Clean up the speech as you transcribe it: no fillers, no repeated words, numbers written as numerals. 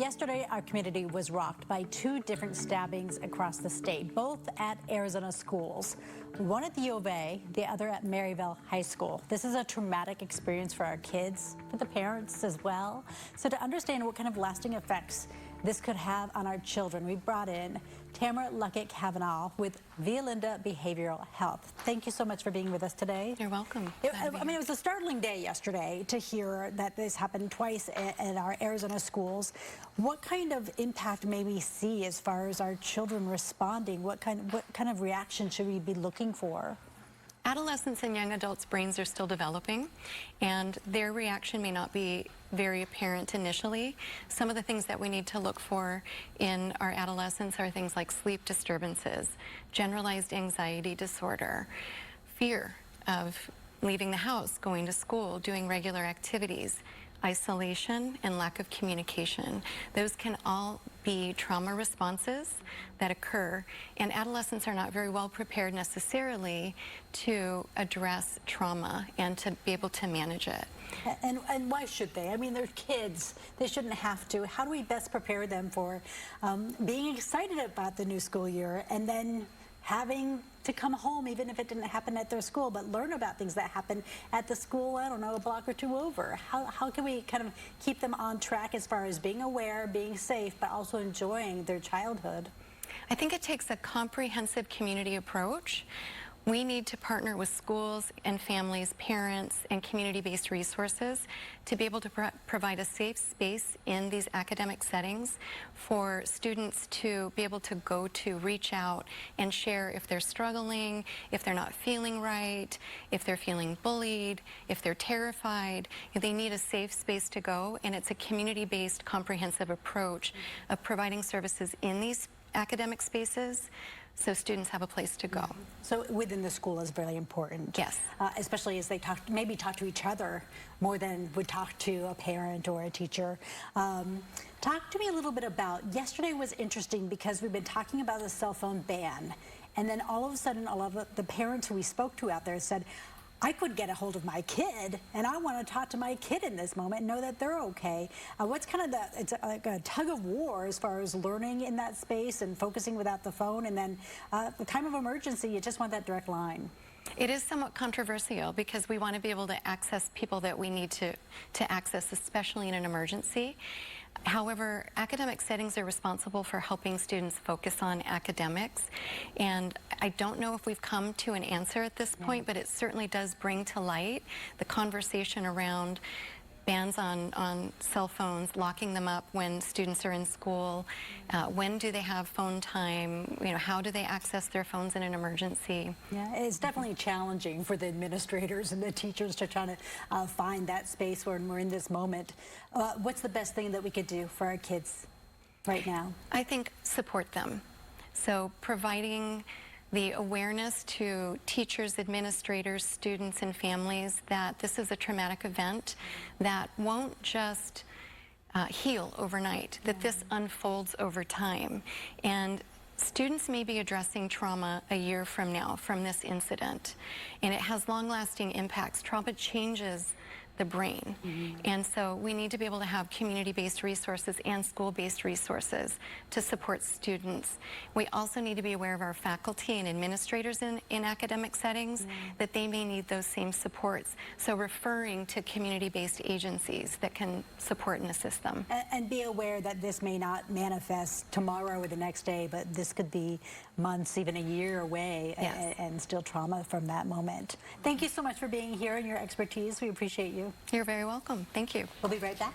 Yesterday, our community was rocked by two different stabbings across the state, both at Arizona schools. One at the U of A, the other at Maryvale High School. This is a traumatic experience for our kids, for the parents as well. So to understand what kind of lasting effects this could have on our children, we brought in Tamara Luckett-Kavanaugh with Violinda Behavioral Health. Thank you so much for being with us today. You're welcome. I mean, it was a startling day yesterday to hear that this happened twice at our Arizona schools. What kind of impact may we see as far as our children responding? What kind of reaction should we be looking for? Adolescents and young adults' brains are still developing, and their reaction may not be very apparent initially. Some of the things that we need to look for in our adolescents are things like sleep disturbances, generalized anxiety disorder, fear of leaving the house, going to school, doing regular activities, isolation, and lack of communication. Those can all be trauma responses that occur, and adolescents are not very well prepared necessarily to address trauma and to be able to manage it. And why should they? I mean, they're kids. They shouldn't have to. How do we best prepare them for being excited about the new school year and then having to come home, even if it didn't happen at their school, but learn about things that happen at the school, I don't know, a block or two over? How can we kind of keep them on track as far as being aware, being safe, but also enjoying their childhood? I think it takes a comprehensive community approach. We need to partner with schools and families, parents, and community-based resources to be able to provide a safe space in these academic settings for students to be able to go to, reach out, and share if they're struggling, if they're not feeling right, if they're feeling bullied, if they're terrified. They need a safe space to go, and it's a community-based comprehensive approach of providing services in these academic spaces so students have a place to go. So within the school is really important. Yes. Especially as they maybe talk to each other more than would talk to a parent or a teacher. Talk to me a little bit about, yesterday was interesting because we've been talking about the cell phone ban, and then all of a sudden all of the parents who we spoke to out there said, I could get a hold of my kid, and I want to talk to my kid in this moment and know that they're okay. What's kind of it's like a tug of war as far as learning in that space and focusing without the phone, and then the time of emergency, you just want that direct line. It is somewhat controversial because we want to be able to access people that we need to access, especially in an emergency. However, academic settings are responsible for helping students focus on academics, and I don't know if we've come to an answer at this point, but it certainly does bring to light the conversation around bans on cell phones, locking them up when students are in school, when do they have phone time, how do they access their phones in an emergency. Yeah, it's definitely challenging for the administrators and the teachers to try to find that space when we're in this moment. What's the best thing that we could do for our kids right now? I think support them. So providing the awareness to teachers, administrators, students, and families that this is a traumatic event that won't just heal overnight, that this unfolds over time. And students may be addressing trauma a year from now from this incident, and it has long-lasting impacts. Trauma changes the brain. And so we need to be able to have community-based resources and school-based resources to support students. We also need to be aware of our faculty and administrators in academic settings, that they may need those same supports. So referring to community-based agencies that can support and assist them. And be aware that this may not manifest tomorrow or the next day, but this could be months, even a year away, and still trauma from that moment. Thank you so much for being here and your expertise. We appreciate you. You're very welcome. Thank you. We'll be right back.